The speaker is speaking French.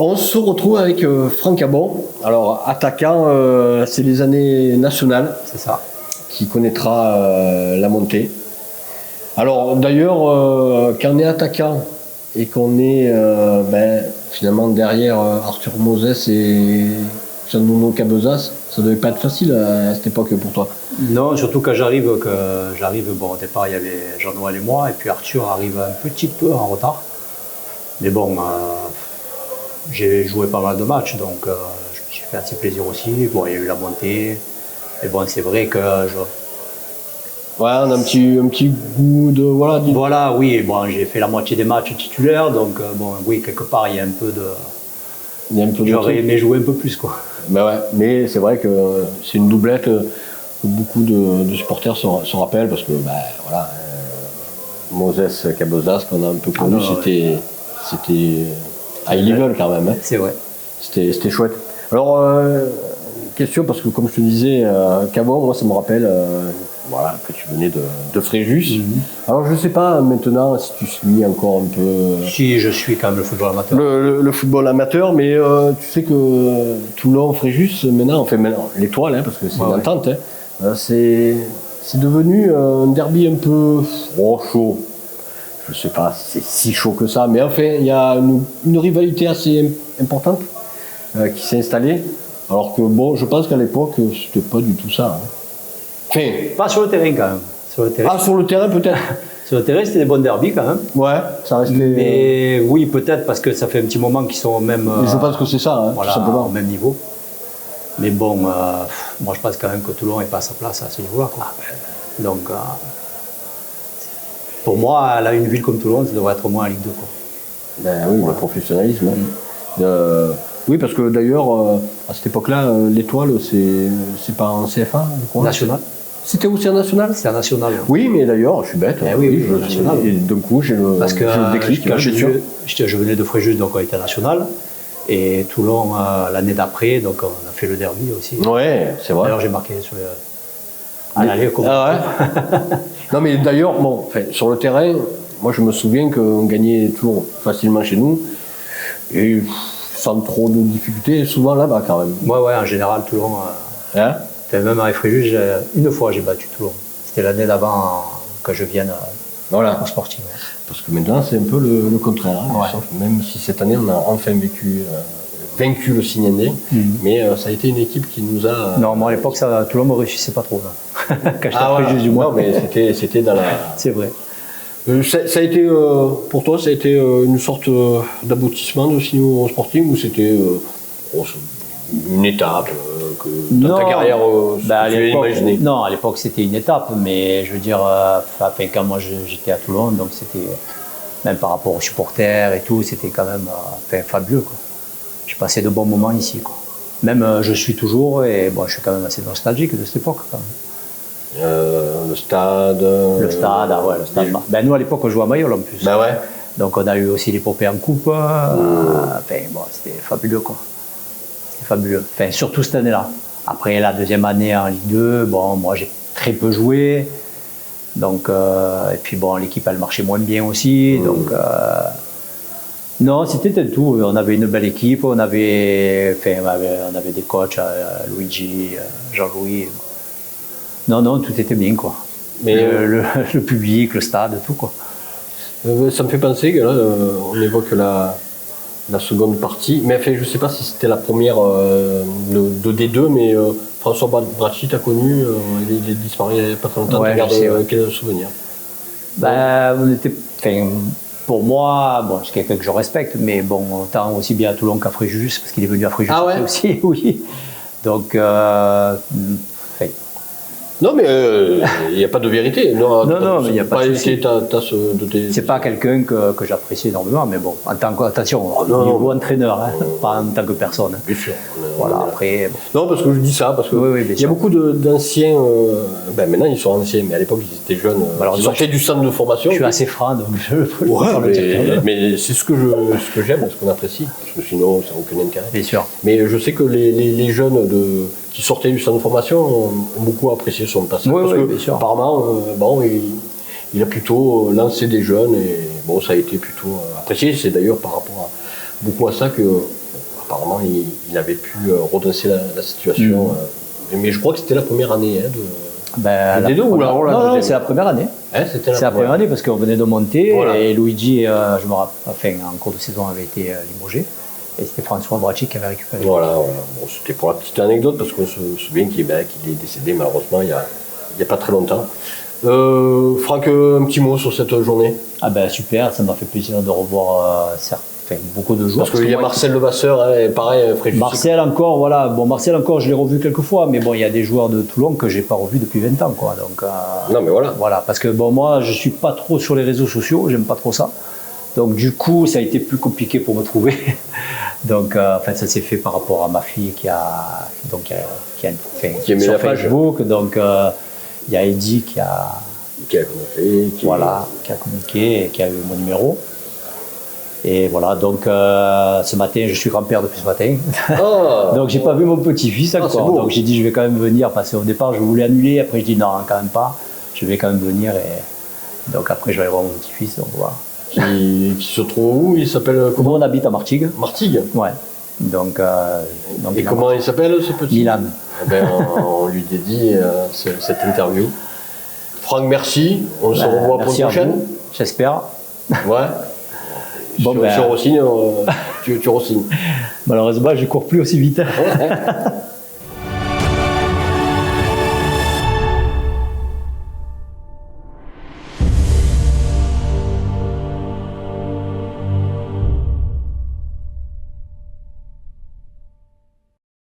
On se retrouve avec Franck Abon. Alors, attaquant, c'est les années nationales. C'est ça. Qui connaîtra la montée. Alors, d'ailleurs, quand on est attaquant et qu'on est finalement derrière Arthur Moses et Jean-Nono Cabezas, ça ne devait pas être facile à cette époque pour toi. Non, surtout quand j'arrive, bon, au départ il y avait Jean-Noël et moi, et puis Arthur arrive un petit peu en retard. Mais bon, j'ai joué pas mal de matchs, donc je me suis fait assez plaisir aussi. Bon, il y a eu la montée, et bon, c'est vrai que Ouais, on a un petit goût de... Voilà, oui, bon, j'ai fait la moitié des matchs titulaires, donc bon, oui, quelque part, il y a un peu de... J'aurais aimé jouer un peu plus, quoi. Ben ouais, mais c'est vrai que c'est une doublette que beaucoup de supporters se rappellent, parce que, Moses Cabezas, qu'on a un peu connu, c'était high level quand même. Hein. C'est vrai. C'était chouette. Alors, question, parce que comme je te disais, Cabon, moi ça me rappelle que tu venais de Fréjus. Alors je ne sais pas maintenant si tu suis encore un peu... Si, je suis quand même le football amateur. Le football amateur, mais tu sais que Toulon, Fréjus, maintenant, l'étoile, hein, parce que c'est une entente, hein, c'est devenu un derby un peu chaud. Je ne sais pas si c'est si chaud que ça, mais enfin, il y a une rivalité assez importante qui s'est installée. Alors que bon, je pense qu'à l'époque, c'était pas du tout ça. Hein. Enfin, pas sur le terrain quand même. Sur le terrain. Ah, sur le terrain peut-être. Sur le terrain, c'était des bons derbies quand même. Ouais, ça restait. Mais oui, peut-être parce que ça fait un petit moment qu'ils sont au même. Mais je pense que c'est ça, hein, voilà, tout simplement. Au même niveau. Mais bon, moi je pense quand même que Toulon n'est pas à sa place à ce niveau-là. Donc, pour moi, une ville comme Toulon, ça devrait être au moins en Ligue 2. Quoi. Ben oui, le professionnalisme. Oui, parce que d'ailleurs, à cette époque-là, l'étoile, c'est pas en CFA, je crois. National. C'était aussi en national. C'est en national. Oui, mais d'ailleurs, je suis bête. Oui, national. Et d'un coup, j'ai le déclic. Quand je venais de Fréjus, donc on était national. Et Toulon, l'année d'après, donc on a fait le derby aussi. Ouais, c'est vrai. D'ailleurs, j'ai marqué à l'aller comme ouais. Non, mais d'ailleurs, sur le terrain, moi je me souviens qu'on gagnait toujours facilement chez nous. Et sans trop de difficultés, souvent là-bas quand même. Ouais, en général, Toulon. Même avec Fréjus, une fois j'ai battu Toulon. C'était l'année d'avant que je vienne au Sporting. Parce que maintenant, c'est un peu le contraire. Hein, même si cette année, on a enfin vaincu le Signandais, mais ça a été une équipe qui nous a... Non, moi à l'époque, Toulon ne me réussissait pas trop. Quand j'étais à Fréjus, du moins. Non, mais c'était dans la... C'est vrai. Ça a été, pour toi, ça a été une sorte d'aboutissement de signer au Sporting, ou c'était une étape dans ta carrière tu avais imaginé? Non, à l'époque c'était une étape, mais je veux dire, quand moi j'étais à Toulon, donc c'était, même par rapport aux supporters et tout, c'était quand même fabuleux. Quoi. J'ai passé de bons moments ici. Quoi. Même je suis toujours, et bon, je suis quand même assez nostalgique de cette époque. Quand même. Le stade. Le stade. Nous à l'époque on jouait à Mayol en plus. Ben ouais. Donc on a eu aussi l'épopée en coupe. C'était fabuleux quoi. C'était fabuleux. Enfin, surtout cette année-là. Après la deuxième année en Ligue 2, bon, moi j'ai très peu joué. Donc, et puis bon, l'équipe elle marchait moins bien aussi. Donc, non, c'était tout. On avait une belle équipe. On avait des coachs, Luigi, Jean-Louis. Non, tout était bien, quoi. Mais le public, le stade, tout, quoi. Ça me fait penser que là, on évoque la seconde partie. Mais enfin, je ne sais pas si c'était la première de D2, mais François Bracci, tu as connu, il est disparu il n'y a pas très longtemps. Tu gardes quel souvenir? Pour moi, bon, c'est quelqu'un que je respecte, mais bon, autant aussi bien à Toulon qu'à Fréjus, parce qu'il est venu à Fréjus aussi, oui. Donc, non, mais il n'y a pas de vérité. Non, mais il n'y a pas de vérité. C'est pas quelqu'un que j'apprécie énormément, mais bon, en tant qu'attention, au niveau entraîneur, pas en tant que personne. Bien sûr. Voilà, après. Bon. Non, parce que je dis ça, parce que il y a beaucoup d'anciens. Maintenant, ils sont anciens, mais à l'époque, ils étaient jeunes. Ils sortaient du centre de formation. Je suis assez franc, donc je peux mais c'est ce que j'aime, ce qu'on apprécie. Parce que sinon, ça n'a aucun intérêt. Bien sûr. Mais je sais que les jeunes qui sortaient du centre de formation ont beaucoup apprécié son passage. Parce que apparemment, il a plutôt lancé des jeunes et bon, ça a été plutôt apprécié. C'est d'ailleurs par rapport beaucoup à ça que apparemment, il avait pu redresser la situation. Mais je crois que c'était la première année de D2 ou non, c'est la première année. C'était la première année parce qu'on venait de monter et Luigi, je me rappelle, en cours de saison, avait été limogé. Et c'était François Bracci qui avait récupéré. Voilà. Bon, c'était pour la petite anecdote parce qu'on se souvient qu'il est décédé malheureusement il n'y a pas très longtemps. Franck, un petit mot sur cette journée. Ah ben super, ça m'a fait plaisir de revoir beaucoup de joueurs. Parce qu'il y a Marcel Levasseur, pareil, Fréjus. Marcel encore, voilà. Bon, Marcel encore, je l'ai revu quelques fois, mais bon, il y a des joueurs de Toulon que j'ai pas revus depuis 20 ans, quoi. Donc, non, mais voilà. Voilà, parce que bon, moi, je suis pas trop sur les réseaux sociaux, j'aime pas trop ça. Donc, du coup, ça a été plus compliqué pour me trouver. Donc, en fait, ça s'est fait par rapport à ma fille qui a aimé sur la page. Facebook. Donc, il y a Eddie qui a communiqué et qui a eu mon numéro. Et voilà, donc ce matin, je suis grand-père depuis ce matin. Oh, donc j'ai pas vu mon petit-fils encore. Donc j'ai dit je vais quand même venir parce qu'au départ je voulais annuler, après je dis non, quand même pas. Je vais quand même venir et donc après je vais aller voir mon petit-fils. Donc voilà. Qui se trouve où? Il s'appelle comment? Nous on habite à Martigues. Martigues. Ouais. Donc et comment il s'appelle ce petit? Milan. Eh ben, on lui dédie cette interview. Franck, merci. On se revoit pour une prochaine. J'espère. Ouais. Bon, si on re-signe, tu re-signes. Malheureusement, je ne cours plus aussi vite.